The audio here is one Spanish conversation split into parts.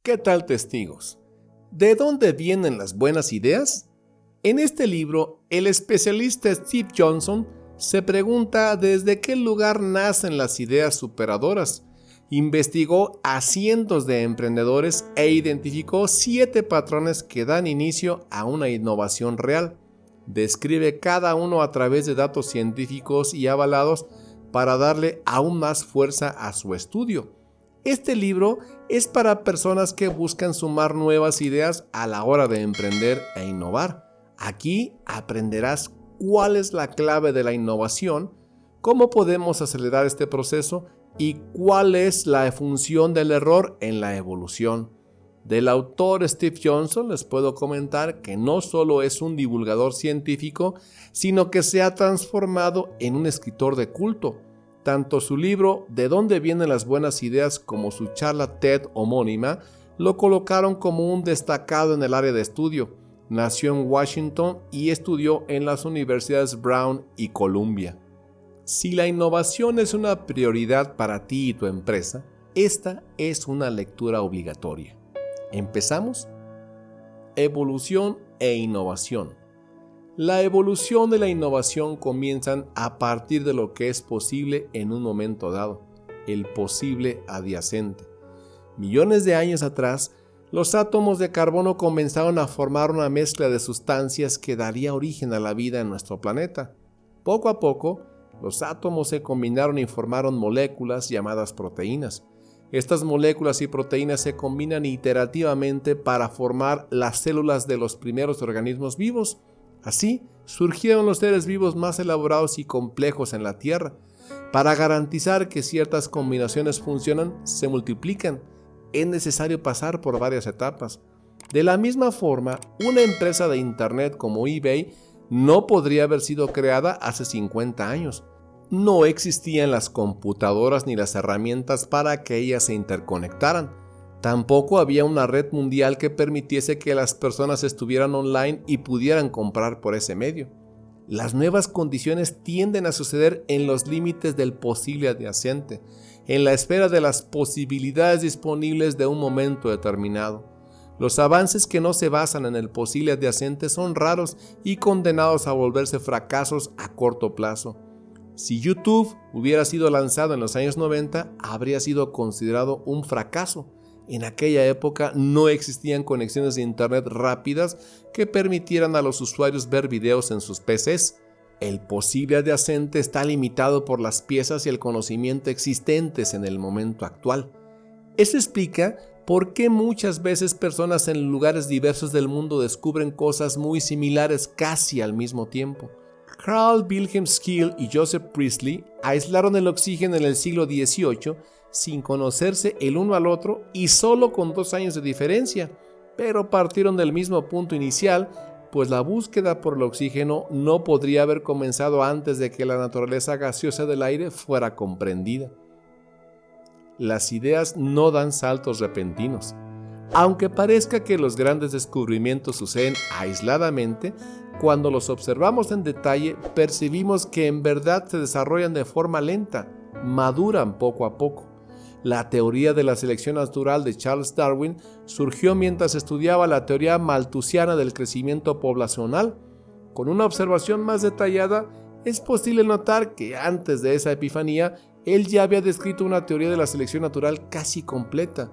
¿Qué tal, testigos? ¿De dónde vienen las buenas ideas? En este libro, el especialista Steve Johnson se pregunta desde qué lugar nacen las ideas superadoras. Investigó a cientos de emprendedores e identificó 7 patrones que dan inicio a una innovación real. Describe cada uno a través de datos científicos y avalados para darle aún más fuerza a su estudio. Este libro es para personas que buscan sumar nuevas ideas a la hora de emprender e innovar. Aquí aprenderás cuál es la clave de la innovación, cómo podemos acelerar este proceso y cuál es la función del error en la evolución. Del autor Steve Johnson les puedo comentar que no solo es un divulgador científico, sino que se ha transformado en un escritor de culto. Tanto su libro ¿De dónde vienen las buenas ideas? Como su charla TED homónima lo colocaron como un destacado en el área de estudio. Nació en Washington y estudió en las universidades Brown y Columbia. Si la innovación es una prioridad para ti y tu empresa, esta es una lectura obligatoria. ¿Empezamos? Evolución e innovación. La evolución y la innovación comienzan a partir de lo que es posible en un momento dado, el posible adyacente. Millones de años atrás, los átomos de carbono comenzaron a formar una mezcla de sustancias que daría origen a la vida en nuestro planeta. Poco a poco, los átomos se combinaron y formaron moléculas llamadas proteínas. Estas moléculas y proteínas se combinan iterativamente para formar las células de los primeros organismos vivos. Así, surgieron los seres vivos más elaborados y complejos en la Tierra. Para garantizar que ciertas combinaciones funcionan, se multiplican. Es necesario pasar por varias etapas. De la misma forma, una empresa de Internet como eBay no podría haber sido creada hace 50 años. No existían las computadoras ni las herramientas para que ellas se interconectaran. Tampoco había una red mundial que permitiese que las personas estuvieran online y pudieran comprar por ese medio. Las nuevas condiciones tienden a suceder en los límites del posible adyacente, en la esfera de las posibilidades disponibles de un momento determinado. Los avances que no se basan en el posible adyacente son raros y condenados a volverse fracasos a corto plazo. Si YouTube hubiera sido lanzado en los años 90, habría sido considerado un fracaso. En aquella época no existían conexiones de internet rápidas que permitieran a los usuarios ver videos en sus PCs. El posible adyacente está limitado por las piezas y el conocimiento existentes en el momento actual. Eso explica por qué muchas veces personas en lugares diversos del mundo descubren cosas muy similares casi al mismo tiempo. Carl Wilhelm Scheele y Joseph Priestley aislaron el oxígeno en el siglo XVIII sin conocerse el uno al otro y solo con 2 años de diferencia, pero partieron del mismo punto inicial, pues la búsqueda por el oxígeno no podría haber comenzado antes de que la naturaleza gaseosa del aire fuera comprendida. Las ideas no dan saltos repentinos. Aunque parezca que los grandes descubrimientos suceden aisladamente, cuando los observamos en detalle, percibimos que en verdad se desarrollan de forma lenta, maduran poco a poco. La teoría de la selección natural de Charles Darwin surgió mientras estudiaba la teoría malthusiana del crecimiento poblacional. Con una observación más detallada, es posible notar que antes de esa epifanía, él ya había descrito una teoría de la selección natural casi completa.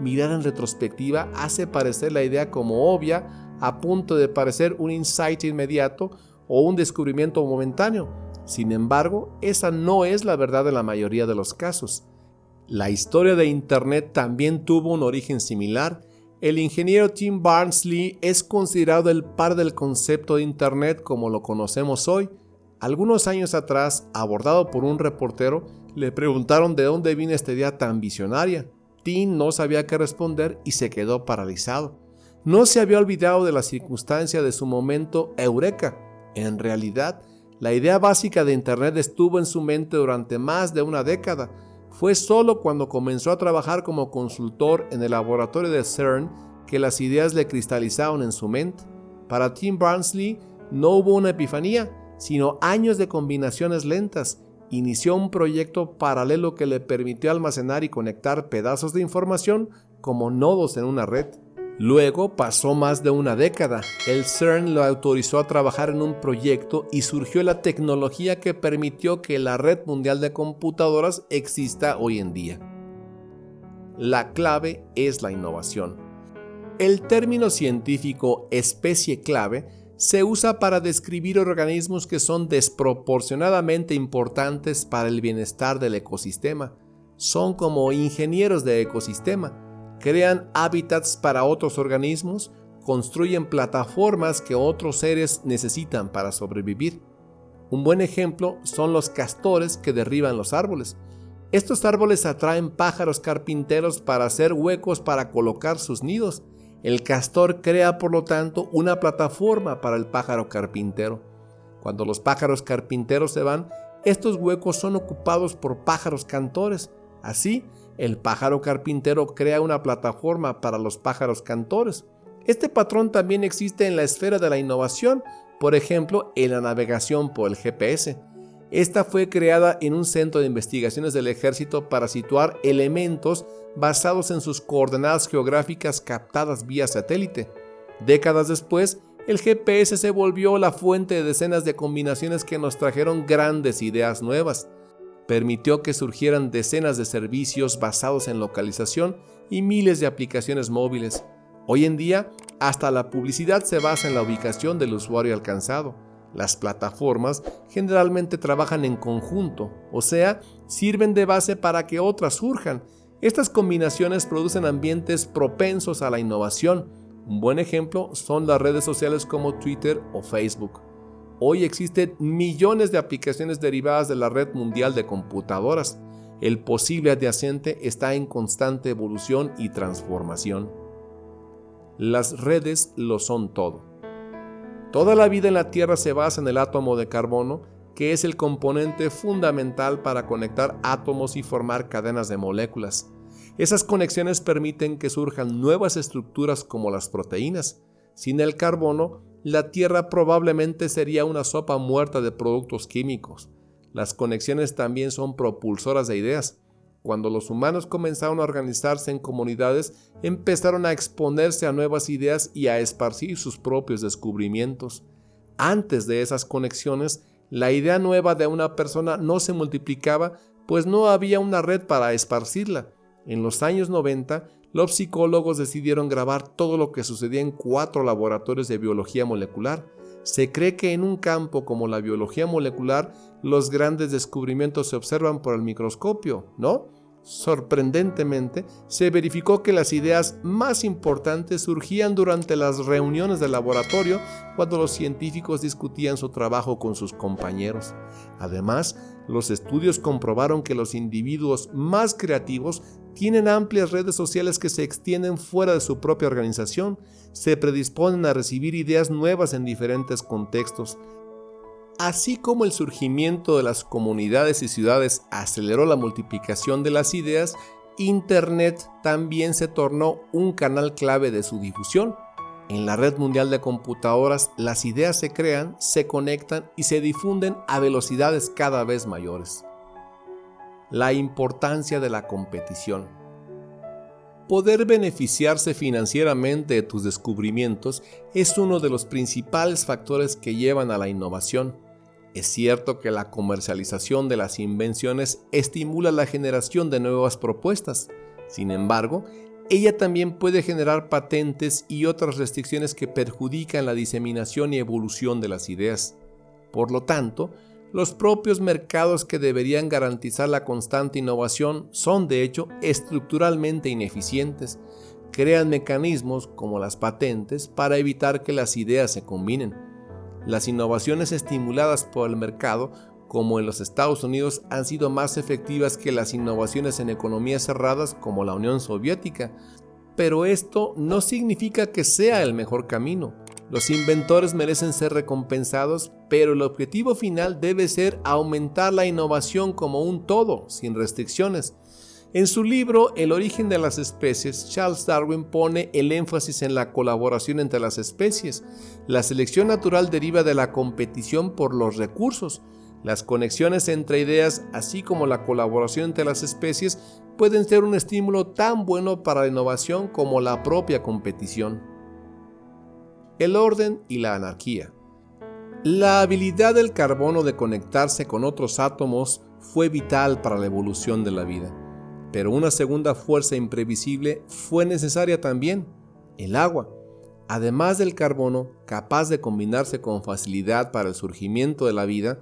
Mirar en retrospectiva hace parecer la idea como obvia, a punto de parecer un insight inmediato o un descubrimiento momentáneo. Sin embargo, esa no es la verdad en la mayoría de los casos. La historia de Internet también tuvo un origen similar. El ingeniero Tim Berners-Lee es considerado el padre del concepto de Internet como lo conocemos hoy. Algunos años atrás, abordado por un reportero, le preguntaron de dónde vino esta idea tan visionaria. Tim no sabía qué responder y se quedó paralizado. No se había olvidado de la circunstancia de su momento eureka. En realidad, la idea básica de Internet estuvo en su mente durante más de una década. Fue solo cuando comenzó a trabajar como consultor en el laboratorio de CERN que las ideas le cristalizaron en su mente. Para Tim Berners-Lee no hubo una epifanía, sino años de combinaciones lentas. Inició un proyecto paralelo que le permitió almacenar y conectar pedazos de información como nodos en una red. Luego pasó más de una década. El CERN lo autorizó a trabajar en un proyecto y surgió la tecnología que permitió que la red mundial de computadoras exista hoy en día. La clave es la innovación. El término científico especie clave se usa para describir organismos que son desproporcionadamente importantes para el bienestar del ecosistema. Son como ingenieros de ecosistema. Crean hábitats para otros organismos, construyen plataformas que otros seres necesitan para sobrevivir. Un buen ejemplo son los castores que derriban los árboles. Estos árboles atraen pájaros carpinteros para hacer huecos para colocar sus nidos. El castor crea, por lo tanto, una plataforma para el pájaro carpintero. Cuando los pájaros carpinteros se van, estos huecos son ocupados por pájaros cantores. Así, el pájaro carpintero crea una plataforma para los pájaros cantores. Este patrón también existe en la esfera de la innovación, por ejemplo, en la navegación por el GPS. Esta fue creada en un centro de investigaciones del ejército para situar elementos basados en sus coordenadas geográficas captadas vía satélite. Décadas después, el GPS se volvió la fuente de decenas de combinaciones que nos trajeron grandes ideas nuevas. Permitió que surgieran decenas de servicios basados en localización y miles de aplicaciones móviles. Hoy en día, hasta la publicidad se basa en la ubicación del usuario alcanzado. Las plataformas generalmente trabajan en conjunto, o sea, sirven de base para que otras surjan. Estas combinaciones producen ambientes propensos a la innovación. Un buen ejemplo son las redes sociales como Twitter o Facebook. Hoy existen millones de aplicaciones derivadas de la red mundial de computadoras. El posible adyacente está en constante evolución y transformación. Las redes lo son todo. Toda la vida en la Tierra se basa en el átomo de carbono, que es el componente fundamental para conectar átomos y formar cadenas de moléculas. Esas conexiones permiten que surjan nuevas estructuras como las proteínas. Sin el carbono, la Tierra probablemente sería una sopa muerta de productos químicos. Las conexiones también son propulsoras de ideas. Cuando los humanos comenzaron a organizarse en comunidades, empezaron a exponerse a nuevas ideas y a esparcir sus propios descubrimientos. Antes de esas conexiones, la idea nueva de una persona no se multiplicaba, pues no había una red para esparcirla. En los años 90, los psicólogos decidieron grabar todo lo que sucedía en 4 laboratorios de biología molecular. Se cree que en un campo como la biología molecular, los grandes descubrimientos se observan por el microscopio, ¿no? Sorprendentemente, se verificó que las ideas más importantes surgían durante las reuniones de laboratorio cuando los científicos discutían su trabajo con sus compañeros. Además, los estudios comprobaron que los individuos más creativos tienen amplias redes sociales que se extienden fuera de su propia organización, se predisponen a recibir ideas nuevas en diferentes contextos. Así como el surgimiento de las comunidades y ciudades aceleró la multiplicación de las ideas, Internet también se tornó un canal clave de su difusión. En la red mundial de computadoras, las ideas se crean, se conectan y se difunden a velocidades cada vez mayores. La importancia de la competición. Poder beneficiarse financieramente de tus descubrimientos es uno de los principales factores que llevan a la innovación. Es cierto que la comercialización de las invenciones estimula la generación de nuevas propuestas. Sin embargo, ella también puede generar patentes y otras restricciones que perjudican la diseminación y evolución de las ideas. Por lo tanto, los propios mercados que deberían garantizar la constante innovación son, de hecho, estructuralmente ineficientes. Crean mecanismos, como las patentes, para evitar que las ideas se combinen. Las innovaciones estimuladas por el mercado, como en los Estados Unidos, han sido más efectivas que las innovaciones en economías cerradas como la Unión Soviética. Pero esto no significa que sea el mejor camino. Los inventores merecen ser recompensados, pero el objetivo final debe ser aumentar la innovación como un todo, sin restricciones. En su libro El origen de las especies, Charles Darwin pone el énfasis en la colaboración entre las especies. La selección natural deriva de la competición por los recursos. Las conexiones entre ideas, así como la colaboración entre las especies, pueden ser un estímulo tan bueno para la innovación como la propia competición. El orden y la anarquía. La habilidad del carbono de conectarse con otros átomos fue vital para la evolución de la vida, pero una segunda fuerza imprevisible fue necesaria también: el agua. Además del carbono, capaz de combinarse con facilidad para el surgimiento de la vida,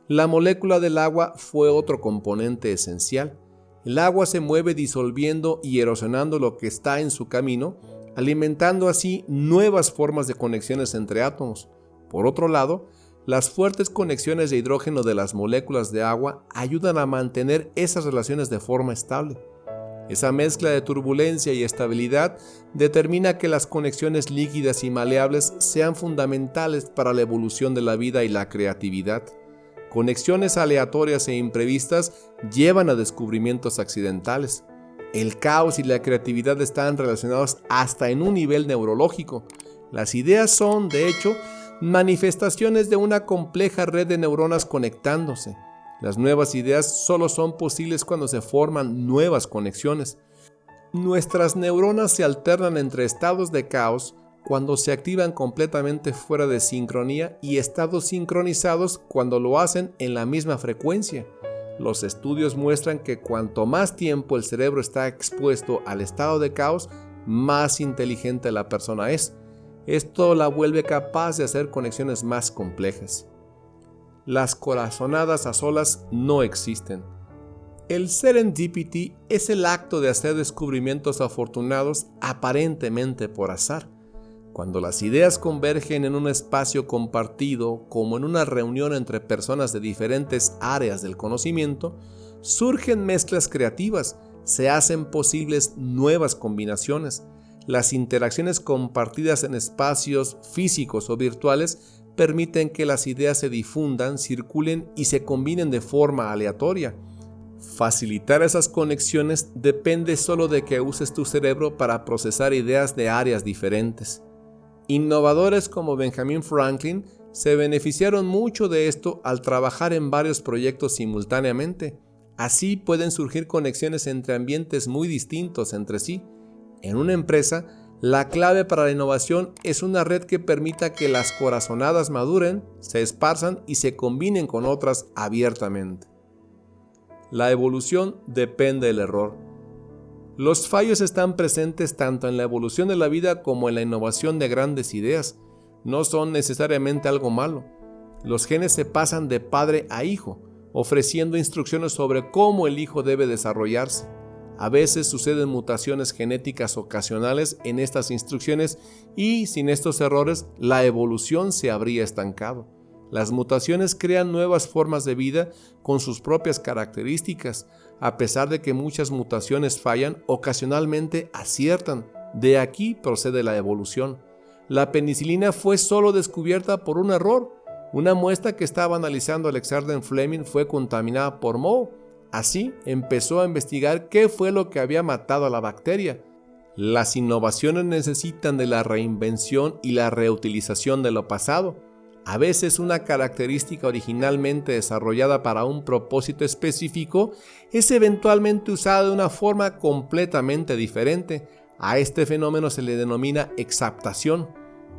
la molécula del agua fue otro componente esencial. El agua se mueve disolviendo y erosionando lo que está en su camino, alimentando así nuevas formas de conexiones entre átomos. Por otro lado, las fuertes conexiones de hidrógeno de las moléculas de agua ayudan a mantener esas relaciones de forma estable. Esa mezcla de turbulencia y estabilidad determina que las conexiones líquidas y maleables sean fundamentales para la evolución de la vida y la creatividad. Conexiones aleatorias e imprevistas llevan a descubrimientos accidentales. El caos y la creatividad están relacionados hasta en un nivel neurológico. Las ideas son, de hecho, manifestaciones de una compleja red de neuronas conectándose. Las nuevas ideas solo son posibles cuando se forman nuevas conexiones. Nuestras neuronas se alternan entre estados de caos cuando se activan completamente fuera de sincronía y estados sincronizados cuando lo hacen en la misma frecuencia. Los estudios muestran que cuanto más tiempo el cerebro está expuesto al estado de caos, más inteligente la persona es. Esto la vuelve capaz de hacer conexiones más complejas. Las corazonadas a solas no existen. El serendipity es el acto de hacer descubrimientos afortunados aparentemente por azar. Cuando las ideas convergen en un espacio compartido, como en una reunión entre personas de diferentes áreas del conocimiento, surgen mezclas creativas, se hacen posibles nuevas combinaciones. Las interacciones compartidas en espacios físicos o virtuales permiten que las ideas se difundan, circulen y se combinen de forma aleatoria. Facilitar esas conexiones depende solo de que uses tu cerebro para procesar ideas de áreas diferentes. Innovadores como Benjamin Franklin se beneficiaron mucho de esto al trabajar en varios proyectos simultáneamente. Así pueden surgir conexiones entre ambientes muy distintos entre sí. En una empresa, la clave para la innovación es una red que permita que las corazonadas maduren, se esparzan y se combinen con otras abiertamente. La evolución depende del error. Los fallos están presentes tanto en la evolución de la vida como en la innovación de grandes ideas. No son necesariamente algo malo. Los genes se pasan de padre a hijo, ofreciendo instrucciones sobre cómo el hijo debe desarrollarse. A veces suceden mutaciones genéticas ocasionales en estas instrucciones y, sin estos errores, la evolución se habría estancado. Las mutaciones crean nuevas formas de vida con sus propias características. A pesar de que muchas mutaciones fallan, ocasionalmente aciertan. De aquí procede la evolución. La penicilina fue solo descubierta por un error. Una muestra que estaba analizando Alexander Fleming fue contaminada por moho. Así empezó a investigar qué fue lo que había matado a la bacteria. Las innovaciones necesitan de la reinvención y la reutilización de lo pasado. A veces una característica originalmente desarrollada para un propósito específico es eventualmente usada de una forma completamente diferente. A este fenómeno se le denomina exaptación.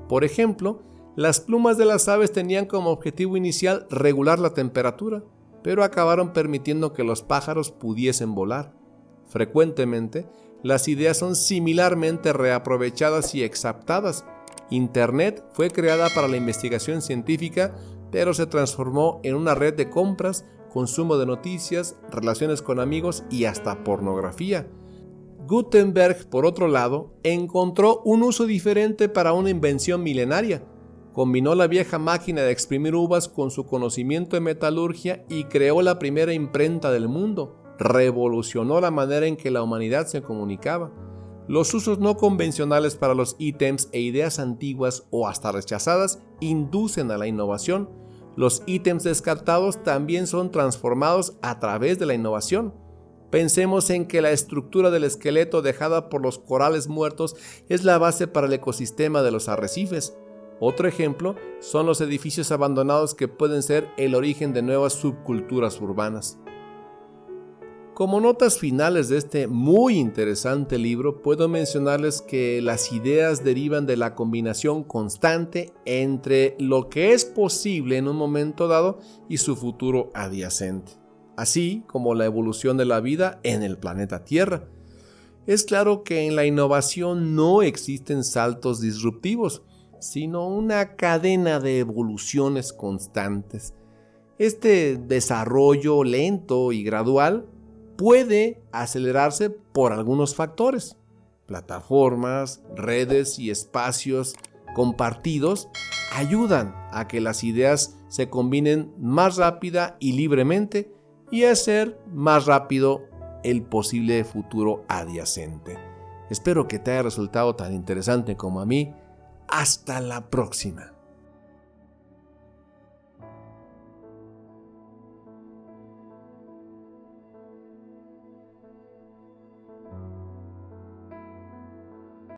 Por ejemplo, las plumas de las aves tenían como objetivo inicial regular la temperatura, pero acabaron permitiendo que los pájaros pudiesen volar. Frecuentemente, las ideas son similarmente reaprovechadas y exaptadas. Internet fue creada para la investigación científica, pero se transformó en una red de compras, consumo de noticias, relaciones con amigos y hasta pornografía. Gutenberg, por otro lado, encontró un uso diferente para una invención milenaria. Combinó la vieja máquina de exprimir uvas con su conocimiento de metalurgia y creó la primera imprenta del mundo. Revolucionó la manera en que la humanidad se comunicaba. Los usos no convencionales para los ítems e ideas antiguas o hasta rechazadas inducen a la innovación. Los ítems descartados también son transformados a través de la innovación. Pensemos en que la estructura del esqueleto dejada por los corales muertos es la base para el ecosistema de los arrecifes. Otro ejemplo son los edificios abandonados que pueden ser el origen de nuevas subculturas urbanas. Como notas finales de este muy interesante libro, puedo mencionarles que las ideas derivan de la combinación constante entre lo que es posible en un momento dado y su futuro adyacente, así como la evolución de la vida en el planeta Tierra. Es claro que en la innovación no existen saltos disruptivos, sino una cadena de evoluciones constantes. Este desarrollo lento y gradual puede acelerarse por algunos factores. Plataformas, redes y espacios compartidos ayudan a que las ideas se combinen más rápida y libremente y a hacer más rápido el posible futuro adyacente. Espero que te haya resultado tan interesante como a mí. Hasta la próxima.